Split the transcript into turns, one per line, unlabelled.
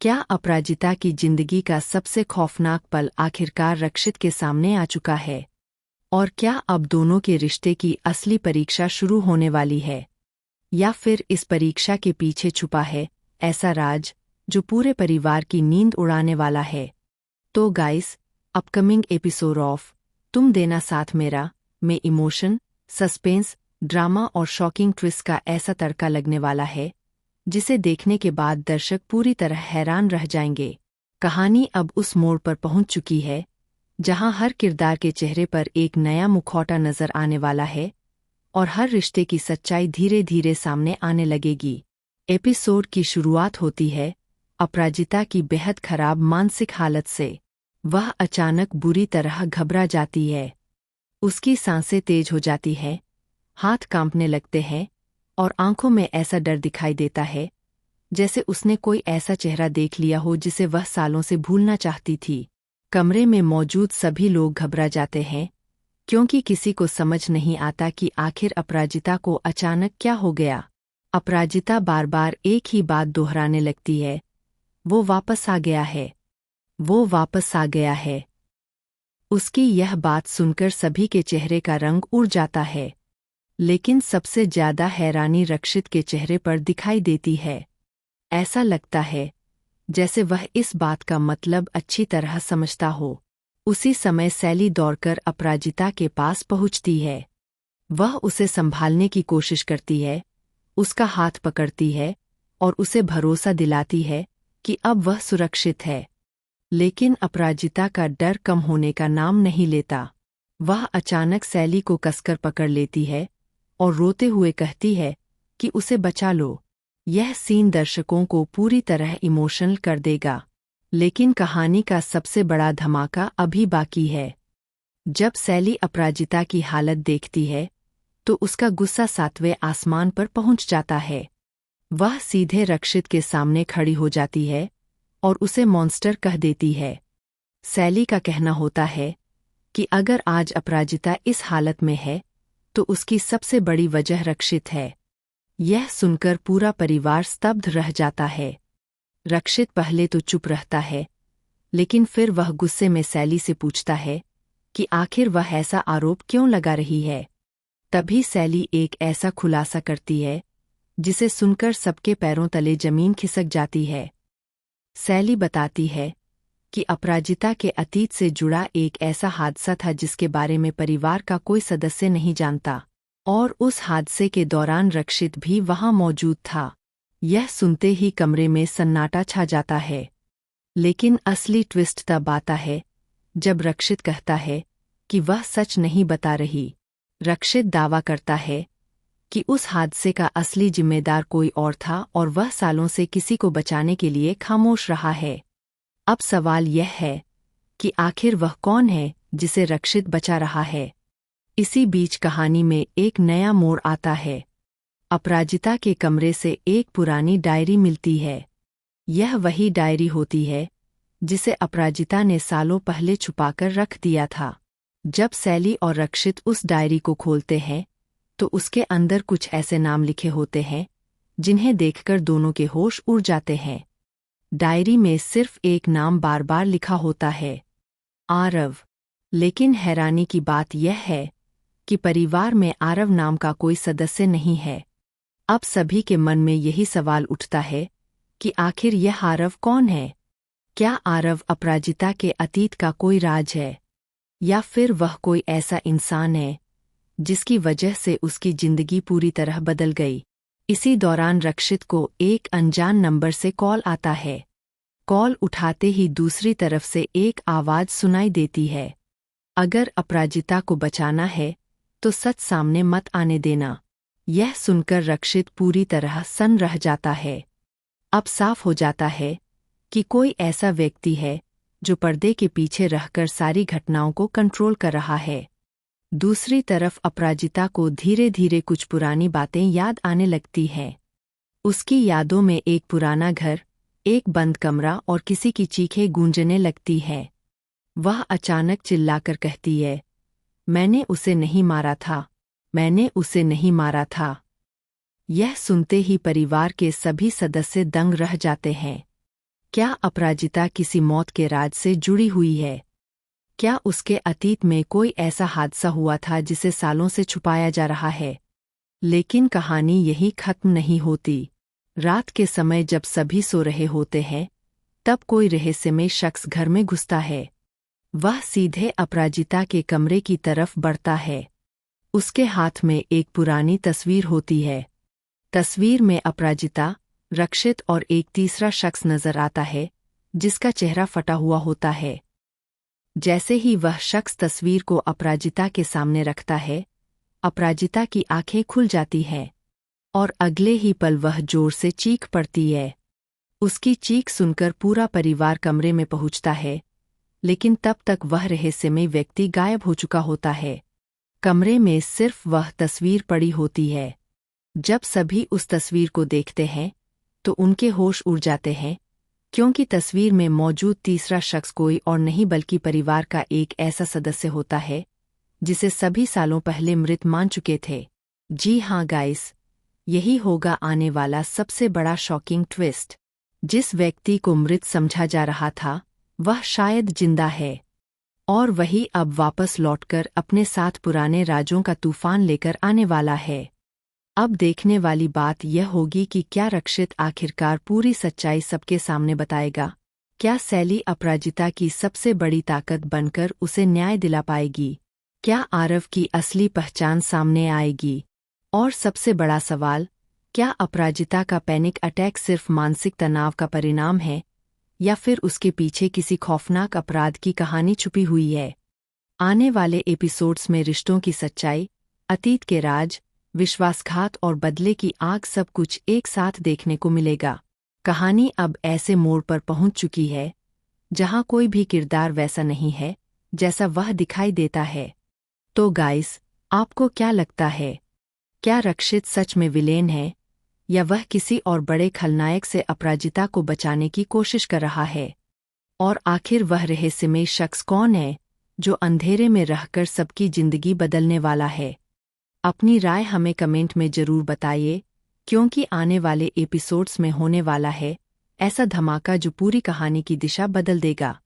क्या अपराजिता की जिंदगी का सबसे खौफनाक पल आखिरकार रक्षित के सामने आ चुका है? और क्या अब दोनों के रिश्ते की असली परीक्षा शुरू होने वाली है? या फिर इस परीक्षा के पीछे छुपा है ऐसा राज जो पूरे परिवार की नींद उड़ाने वाला है? तो गाइस, अपकमिंग एपिसोड ऑफ तुम देना साथ मेरा में इमोशन, सस्पेंस, ड्रामा और शॉकिंग ट्विस्ट का ऐसा तड़का लगने वाला है जिसे देखने के बाद दर्शक पूरी तरह हैरान रह जाएंगे। कहानी अब उस मोड़ पर पहुंच चुकी है जहां हर किरदार के चेहरे पर एक नया मुखौटा नजर आने वाला है और हर रिश्ते की सच्चाई धीरे धीरे सामने आने लगेगी। एपिसोड की शुरुआत होती है अपराजिता की बेहद खराब मानसिक हालत से। वह अचानक बुरी तरह घबरा जाती है। उसकी सांसें तेज हो जाती हैं, हाथ कांपने लगते हैं और आंखों में ऐसा डर दिखाई देता है जैसे उसने कोई ऐसा चेहरा देख लिया हो जिसे वह सालों से भूलना चाहती थी। कमरे में मौजूद सभी लोग घबरा जाते हैं क्योंकि किसी को समझ नहीं आता कि आखिर अपराजिता को अचानक क्या हो गया। अपराजिता बार बार एक ही बात दोहराने लगती है, वो वापस आ गया है, वो वापस आ गया है। उसकी यह बात सुनकर सभी के चेहरे का रंग उड़ जाता है, लेकिन सबसे ज्यादा हैरानी रक्षित के चेहरे पर दिखाई देती है। ऐसा लगता है जैसे वह इस बात का मतलब अच्छी तरह समझता हो। उसी समय सैली दौड़कर अपराजिता के पास पहुंचती है। वह उसे संभालने की कोशिश करती है, उसका हाथ पकड़ती है और उसे भरोसा दिलाती है कि अब वह सुरक्षित है। लेकिन अपराजिता का डर कम होने का नाम नहीं लेता। वह अचानक सैली को कसकर पकड़ लेती है और रोते हुए कहती है कि उसे बचा लो। यह सीन दर्शकों को पूरी तरह इमोशनल कर देगा। लेकिन कहानी का सबसे बड़ा धमाका अभी बाकी है। जब सैली अपराजिता की हालत देखती है तो उसका गुस्सा 7वें आसमान पर पहुंच जाता है। वह सीधे रक्षित के सामने खड़ी हो जाती है और उसे मॉन्स्टर कह देती है। सैली का कहना होता है कि अगर आज अपराजिता इस हालत में है तो उसकी सबसे बड़ी वजह रक्षित है। यह सुनकर पूरा परिवार स्तब्ध रह जाता है। रक्षित पहले तो चुप रहता है, लेकिन फिर वह गुस्से में सैली से पूछता है कि आखिर वह ऐसा आरोप क्यों लगा रही है। तभी सैली एक ऐसा खुलासा करती है जिसे सुनकर सबके पैरों तले जमीन खिसक जाती है। सैली बताती है कि अपराजिता के अतीत से जुड़ा एक ऐसा हादसा था जिसके बारे में परिवार का कोई सदस्य नहीं जानता, और उस हादसे के दौरान रक्षित भी वहां मौजूद था। यह सुनते ही कमरे में सन्नाटा छा जाता है। लेकिन असली ट्विस्ट तब आता है जब रक्षित कहता है कि वह सच नहीं बता रही। रक्षित दावा करता है कि उस हादसे का असली जिम्मेदार कोई और था और वह सालों से किसी को बचाने के लिए खामोश रहा है। अब सवाल यह है कि आखिर वह कौन है जिसे रक्षित बचा रहा है। इसी बीच कहानी में एक नया मोड़ आता है। अपराजिता के कमरे से एक पुरानी डायरी मिलती है। यह वही डायरी होती है जिसे अपराजिता ने सालों पहले छुपाकर रख दिया था। जब सैली और रक्षित उस डायरी को खोलते हैं तो उसके अंदर कुछ ऐसे नाम लिखे होते हैं जिन्हें देखकर दोनों के होश उड़ जाते हैं। डायरी में सिर्फ एक नाम बार बार लिखा होता है, आरव। लेकिन हैरानी की बात यह है कि परिवार में आरव नाम का कोई सदस्य नहीं है। अब सभी के मन में यही सवाल उठता है कि आखिर यह आरव कौन है? क्या आरव अपराजिता के अतीत का कोई राज है, या फिर वह कोई ऐसा इंसान है जिसकी वजह से उसकी जिंदगी पूरी तरह बदल गई? इसी दौरान रक्षित को एक अनजान नंबर से कॉल आता है। कॉल उठाते ही दूसरी तरफ से एक आवाज सुनाई देती है, अगर अपराजिता को बचाना है तो सच सामने मत आने देना। यह सुनकर रक्षित पूरी तरह सन्न रह जाता है। अब साफ हो जाता है कि कोई ऐसा व्यक्ति है जो पर्दे के पीछे रहकर सारी घटनाओं को कंट्रोल कर रहा है। दूसरी तरफ अपराजिता को धीरे धीरे कुछ पुरानी बातें याद आने लगती हैं। उसकी यादों में एक पुराना घर, एक बंद कमरा और किसी की चीखें गूंजने लगती हैं। वह अचानक चिल्लाकर कहती है, मैंने उसे नहीं मारा था, मैंने उसे नहीं मारा था। यह सुनते ही परिवार के सभी सदस्य दंग रह जाते हैं। क्या अपराजिता किसी मौत के राज से जुड़ी हुई है? क्या उसके अतीत में कोई ऐसा हादसा हुआ था जिसे सालों से छुपाया जा रहा है? लेकिन कहानी यही खत्म नहीं होती। रात के समय जब सभी सो रहे होते हैं, तब कोई रहस्यमय शख्स घर में घुसता है। वह सीधे अपराजिता के कमरे की तरफ बढ़ता है। उसके हाथ में एक पुरानी तस्वीर होती है। तस्वीर में अपराजिता, रक्षित और एक तीसरा शख्स नजर आता है, जिसका चेहरा फटा हुआ होता है। जैसे ही वह शख्स तस्वीर को अपराजिता के सामने रखता है, अपराजिता की आंखें खुल जाती हैं और अगले ही पल वह जोर से चीख पड़ती है। उसकी चीख सुनकर पूरा परिवार कमरे में पहुंचता है, लेकिन तब तक वह रहस्यमय व्यक्ति गायब हो चुका होता है। कमरे में सिर्फ वह तस्वीर पड़ी होती है। जब सभी उस तस्वीर को देखते हैं, तो उनके होश उड़ जाते हैं, क्योंकि तस्वीर में मौजूद तीसरा शख्स कोई और नहीं बल्कि परिवार का एक ऐसा सदस्य होता है जिसे सभी सालों पहले मृत मान चुके थे। जी हाँ गाइस, यही होगा आने वाला सबसे बड़ा शॉकिंग ट्विस्ट। जिस व्यक्ति को मृत समझा जा रहा था, वह शायद जिंदा है, और वही अब वापस लौटकर अपने साथ पुराने राजों का तूफान लेकर आने वाला है। अब देखने वाली बात यह होगी कि क्या रक्षित आखिरकार पूरी सच्चाई सबके सामने बताएगा? क्या सैली अपराजिता की सबसे बड़ी ताकत बनकर उसे न्याय दिला पाएगी? क्या आरव की असली पहचान सामने आएगी? और सबसे बड़ा सवाल, क्या अपराजिता का पैनिक अटैक सिर्फ मानसिक तनाव का परिणाम है, या फिर उसके पीछे किसी खौफनाक अपराध की कहानी छुपी हुई है? आने वाले एपिसोड्स में रिश्तों की सच्चाई, अतीत के राज, विश्वासघात और बदले की आग सब कुछ एक साथ देखने को मिलेगा। कहानी अब ऐसे मोड़ पर पहुंच चुकी है जहां कोई भी किरदार वैसा नहीं है जैसा वह दिखाई देता है। तो गाइस, आपको क्या लगता है? क्या रक्षित सच में विलेन है, या वह किसी और बड़े खलनायक से अपराजिता को बचाने की कोशिश कर रहा है? और आखिर वह रहस्यमय शख्स कौन है जो अंधेरे में रहकर सबकी जिंदगी बदलने वाला है? अपनी राय हमें कमेंट में जरूर बताइए, क्योंकि आने वाले एपिसोड्स में होने वाला है ऐसा धमाका जो पूरी कहानी की दिशा बदल देगा।